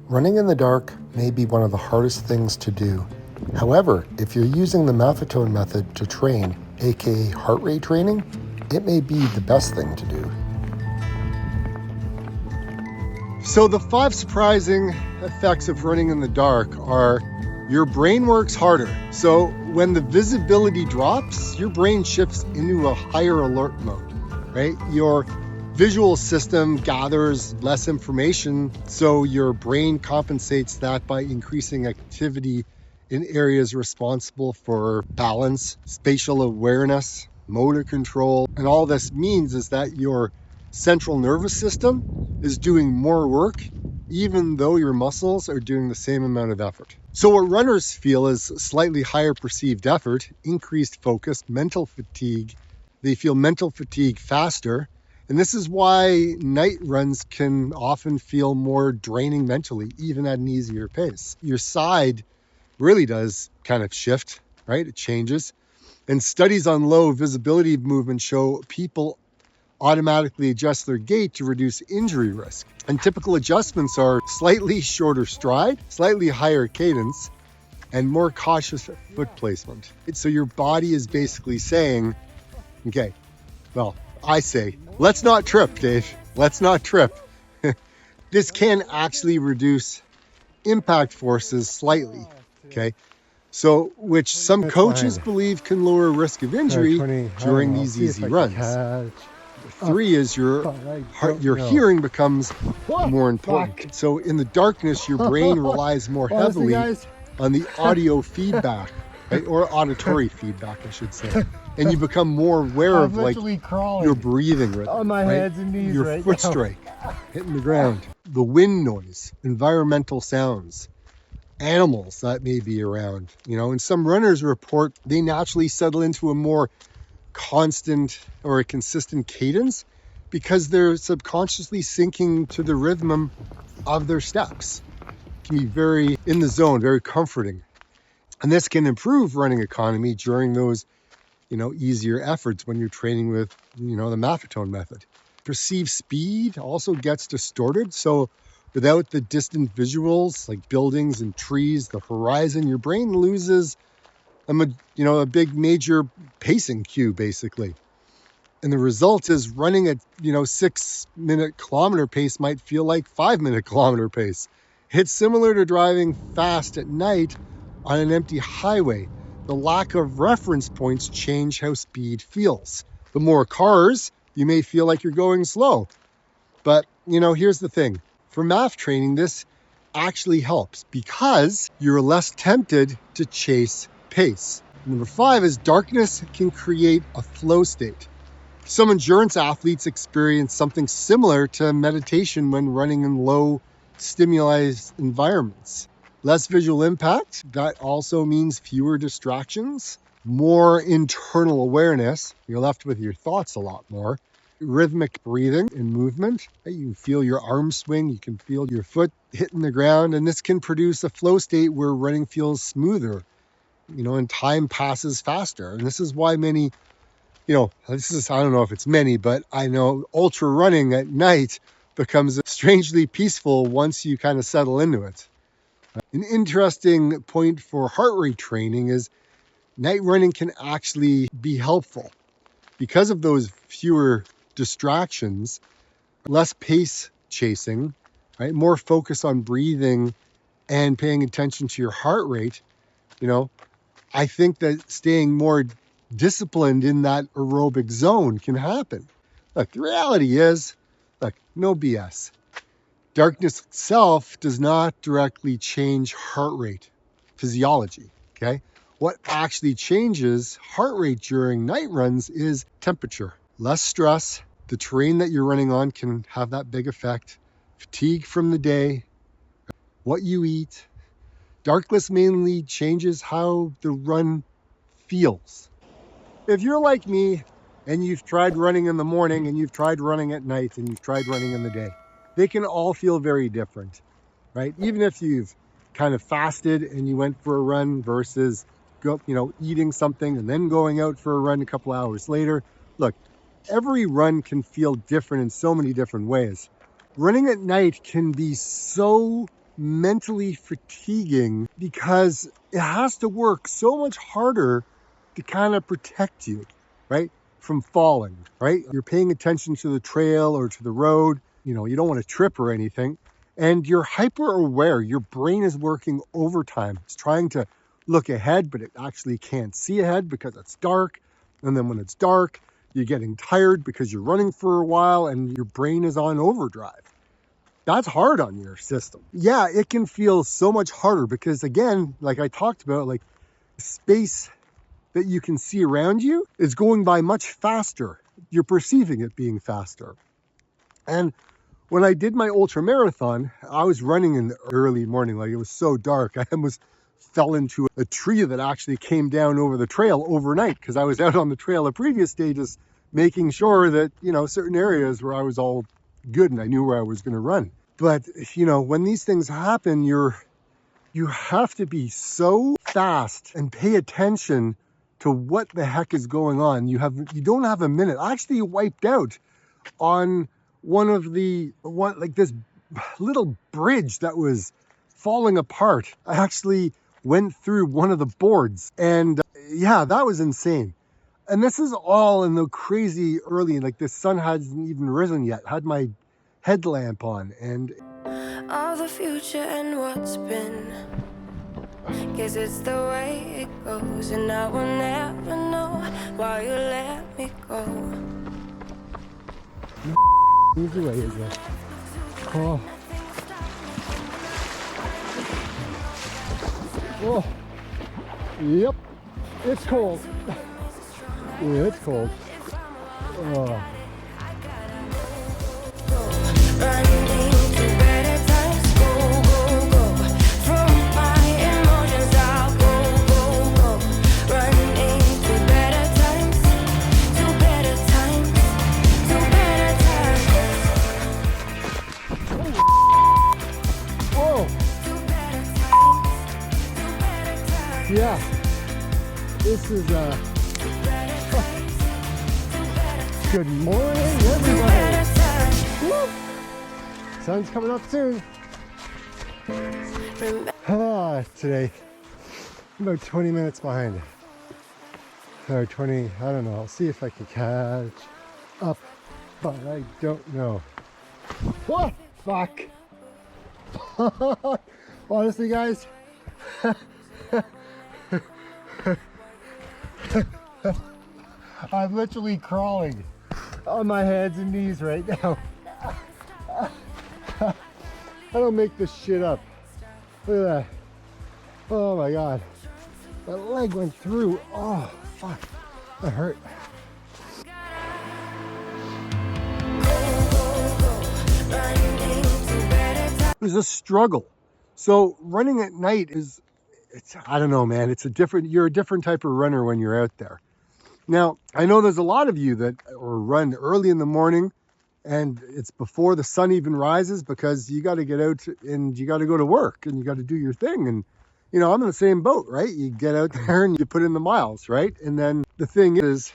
Running in the dark may be one of the hardest things to do. However, if you're using the Maffetone method to train, aka heart rate training, it may be the best thing to do. So the 5 surprising effects of running in the dark are your brain works harder. So when the visibility drops, your brain shifts into a higher alert mode, right? Your visual system gathers less information, so your brain compensates that by increasing activity in areas responsible for balance, spatial awareness, motor control. And all this means is that your central nervous system is doing more work, even though your muscles are doing the same amount of effort. So what runners feel is slightly higher perceived effort, increased focus, mental fatigue. They feel mental fatigue faster. And this is why night runs can often feel more draining mentally, even at an easier pace. Your side really does kind of shift, right? It changes. And studies on low visibility movement show people automatically adjust their gait to reduce injury risk. And typical adjustments are slightly shorter stride, slightly higher cadence, and more cautious foot placement. So your body is basically saying, okay, well, I say, let's not trip, Dave. Let's not trip. This can actually reduce impact forces slightly, okay? So, which some coaches believe can lower risk of injury during these easy runs. 3 is your hearing becomes more important. So in the darkness, your brain relies more heavily on the audio feedback, right? Or auditory feedback, I should say. And you become more aware of like your breathing rhythm, on my hands and knees, your foot strike, hitting the ground, the wind noise, environmental sounds, animals that may be around, and some runners report they naturally settle into a more constant or a consistent cadence because they're subconsciously syncing to the rhythm of their steps. It can be very in the zone, very comforting. And this can improve running economy during those, easier efforts when you're training with, the Maffetone method. Perceived speed also gets distorted. So without the distant visuals like buildings and trees, the horizon, your brain loses a big major pacing cue basically. And the result is running at 6-minute kilometer pace might feel like 5-minute kilometer pace. It's similar to driving fast at night on an empty highway. The lack of reference points change how speed feels. The more cars, you may feel like you're going slow. But here's the thing. For MAF training, this actually helps because you're less tempted to chase pace. Number 5 is darkness can create a flow state. Some endurance athletes experience something similar to meditation when running in low stimuli environments. Less visual impact, that also means fewer distractions, more internal awareness. You're left with your thoughts a lot more. Rhythmic breathing and movement. You feel your arm swing, you can feel your foot hitting the ground, and this can produce a flow state where running feels smoother, and time passes faster. And this is why many, I don't know if it's many, but I know ultra running at night becomes strangely peaceful once you kind of settle into it. An interesting point for heart rate training is night running can actually be helpful because of those fewer distractions, less pace chasing, right? More focus on breathing and paying attention to your heart rate. I think that staying more disciplined in that aerobic zone can happen. Look, the reality is, no BS. Darkness itself does not directly change heart rate physiology, okay? What actually changes heart rate during night runs is temperature. Less stress. The terrain that you're running on can have that big effect. Fatigue from the day, what you eat. Darkness mainly changes how the run feels. If you're like me and you've tried running in the morning and you've tried running at night and you've tried running in the day, they can all feel very different, right? Even if you've kind of fasted and you went for a run versus eating something and then going out for a run a couple hours later. Look, every run can feel different in so many different ways. Running at night can be so mentally fatiguing because it has to work so much harder to kind of protect you, right, from falling, right? You're paying attention to the trail or to the road. You know, you don't want to trip or anything. And you're hyper aware. Your brain is working overtime. It's trying to look ahead, but it actually can't see ahead because it's dark. And then when it's dark, you're getting tired because you're running for a while and your brain is on overdrive. That's hard on your system. Yeah, it can feel so much harder because, again, like I talked about, like space that you can see around you is going by much faster. You're perceiving it being faster. And when I did my ultra marathon, I was running in the early morning. Like, it was so dark. I almost fell into a tree that actually came down over the trail overnight because I was out on the trail the previous day just making sure that, you know, certain areas where I was all good and I knew where I was going to run. But, you know, when these things happen, you have to be so fast and pay attention to what the heck is going on. You don't have a minute. I actually wiped out on like this little bridge that was falling apart. I actually went through one of the boards, and yeah, that was insane. And this is all in the crazy early, like the sun hasn't even risen yet. I had my headlamp on, and all the future and what's been, guess it's the way it goes, and I will never know why you let me go. easy way is it? Oh. Oh. Yep. It's cold. Yeah, it's cold. Oh. Yeah, this is good morning, everybody. Woo. Sun's coming up soon. Today, I'm about 20 minutes behind. Or 20, I don't know. I'll see if I can catch up, but I don't know. What? Fuck. Honestly, guys. I'm literally crawling on my hands and knees right now. I don't make this shit up. Look at that. Oh my god. My leg went through. Oh, fuck. That hurt. It was a struggle. So running at night I don't know, man. You're a different type of runner when you're out there. Now, I know there's a lot of you that run early in the morning and it's before the sun even rises because you got to get out and you got to go to work and you got to do your thing. And, you know, I'm in the same boat, right? You get out there and you put in the miles, right? And then the thing is,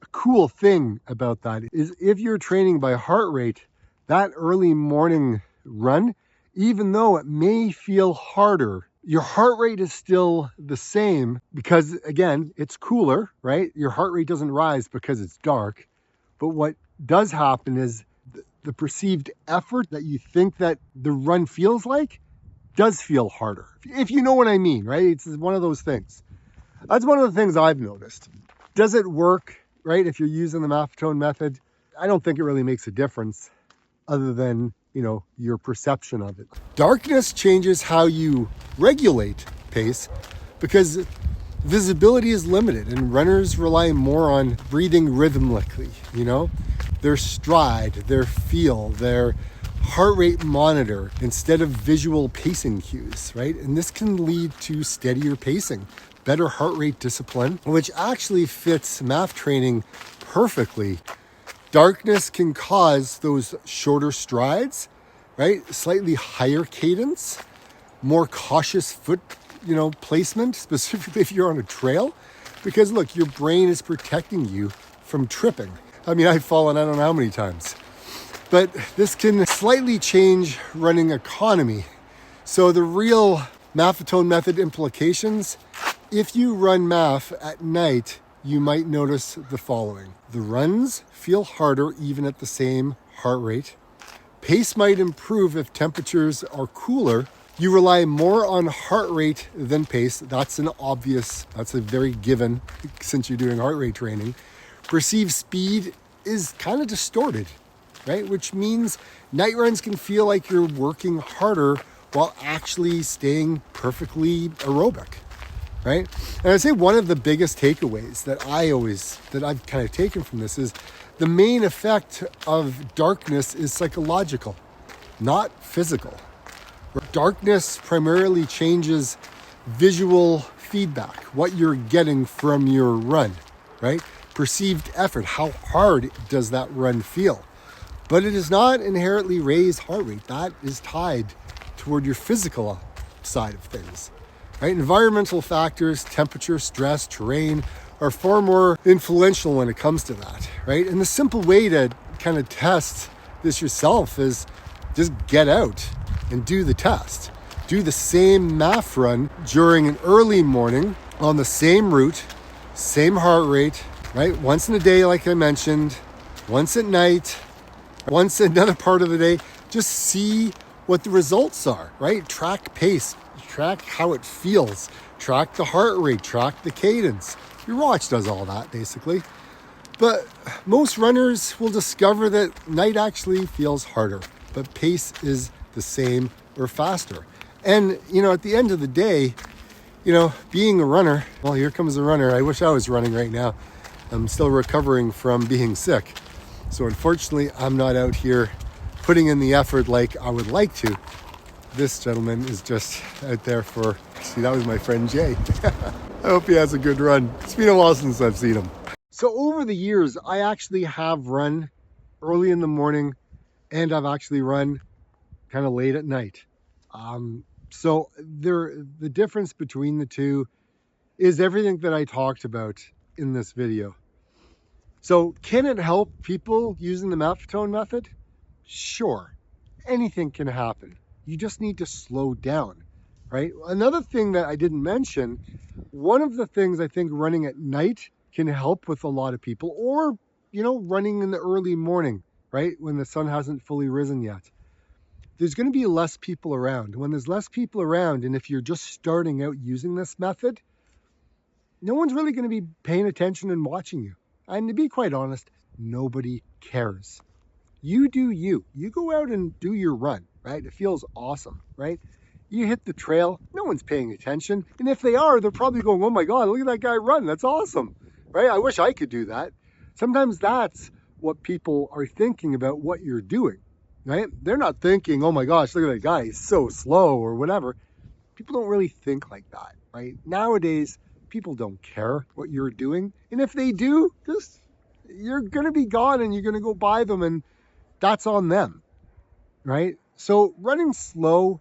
a cool thing about that is if you're training by heart rate, that early morning run, even though it may feel harder, your heart rate is still the same because, again, it's cooler, right? Your heart rate doesn't rise because it's dark. But what does happen is the perceived effort that you think that the run feels like does feel harder. If you know what I mean, right? It's one of those things. That's one of the things I've noticed. Does it work, right? If you're using the Maffetone method, I don't think it really makes a difference other than, you know, your perception of it. Darkness changes how you regulate pace because visibility is limited and runners rely more on breathing rhythmically, you know, their stride, their feel, their heart rate monitor instead of visual pacing cues, right? And this can lead to steadier pacing, better heart rate discipline, which actually fits MAF training perfectly. Darkness can cause those shorter strides, right? Slightly higher cadence, more cautious foot, placement, specifically if you're on a trail. Because look, your brain is protecting you from tripping. I mean, I've fallen I don't know how many times. But this can slightly change running economy So the real Maffetone method implications, if you run Maff at night, you might notice the following. The runs feel harder even at the same heart rate. Pace might improve if temperatures are cooler. You rely more on heart rate than pace. That's a very given since you're doing heart rate training. Perceived speed is kind of distorted, right? Which means night runs can feel like you're working harder while actually staying perfectly aerobic, right? And I'd say one of the biggest takeaways that I've kind of taken from this is the main effect of darkness is psychological, not physical. Darkness primarily changes visual feedback, what you're getting from your run, right? Perceived effort, how hard does that run feel? But it does not inherently raise heart rate. That is tied toward your physical side of things, right? Environmental factors, temperature, stress, terrain are far more influential when it comes to that, right? And the simple way to kind of test this yourself is just get out and do the test. Do the same Maff run during an early morning on the same route, same heart rate, right? Once in a day, like I mentioned, once at night, once another part of the day. Just see what the results are, right? Track pace, track how it feels, track the heart rate, track the cadence. Your watch does all that basically. But most runners will discover that night actually feels harder, but pace is the same or faster. And, at the end of the day, being a runner, well, here comes a runner. I wish I was running right now. I'm still recovering from being sick. So unfortunately, I'm not out here putting in the effort like I would like to. This gentleman is just out there see, that was my friend Jay. I hope he has a good run. It's been a while since I've seen him. So over the years, I actually have run early in the morning and I've actually run kind of late at night. So the difference between the two is everything that I talked about in this video. So can it help people using the Maffetone method? Sure, anything can happen. You just need to slow down, right? Another thing that I didn't mention, one of the things I think running at night can help with a lot of people, or, running in the early morning, right? When the sun hasn't fully risen yet. There's going to be less people around. When there's less people around, and if you're just starting out using this method, no one's really going to be paying attention and watching you. And to be quite honest, nobody cares. You do you. You go out and do your run, right? It feels awesome, right? You hit the trail, no one's paying attention. And if they are, they're probably going, oh my God, look at that guy run. That's awesome, right? I wish I could do that. Sometimes that's what people are thinking about what you're doing, right? They're not thinking, oh my gosh, look at that guy, he's so slow or whatever. People don't really think like that, right? Nowadays, people don't care what you're doing. And if they do, you're going to be gone and you're going to go by them and that's on them, right? So running slow,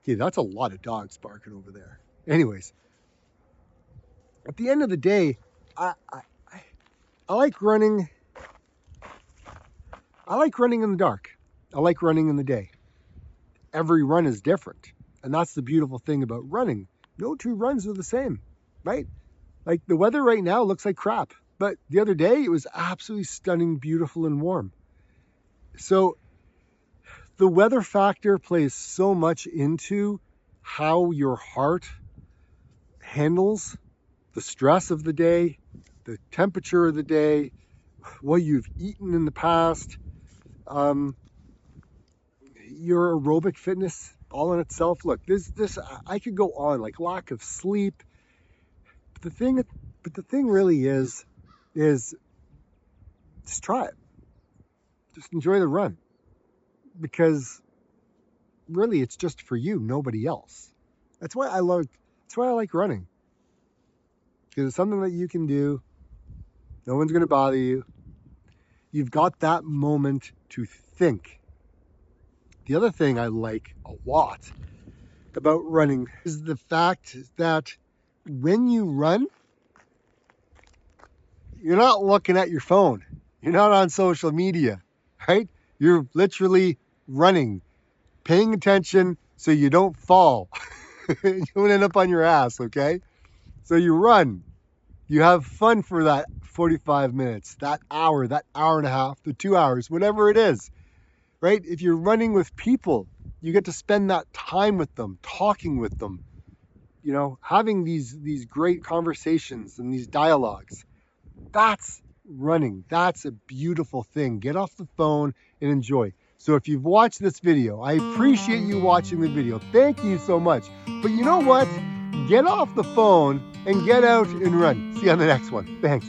okay, that's a lot of dogs barking over there. Anyways, at the end of the day, I like running. I like running in the dark. I like running in the day. Every run is different. And that's the beautiful thing about running. No two runs are the same, right? Like the weather right now looks like crap, but the other day it was absolutely stunning, beautiful, and warm. So the weather factor plays so much into how your heart handles the stress of the day, the temperature of the day, what you've eaten in the past, your aerobic fitness all in itself. Look, this I could go on, like lack of sleep. But the thing really is just try it. Just enjoy the run. Because really it's just for you, nobody else. That's why I like running. Because it's something that you can do. No one's gonna bother you. You've got that moment to think. The other thing I like a lot about running is the fact that when you run, you're not looking at your phone. You're not on social media, right? You're literally running, paying attention so you don't fall. You don't end up on your ass, okay? So you run. You have fun for that 45 minutes, that hour and a half, the 2 hours, whatever it is, right? If you're running with people, you get to spend that time with them, talking with them, you know, having these great conversations and these dialogues. That's running. That's a beautiful thing. Get off the phone and enjoy. So if you've watched this video, I appreciate you watching the video. Thank you so much. But you know what? Get off the phone and get out and run. See you on the next one. Thanks.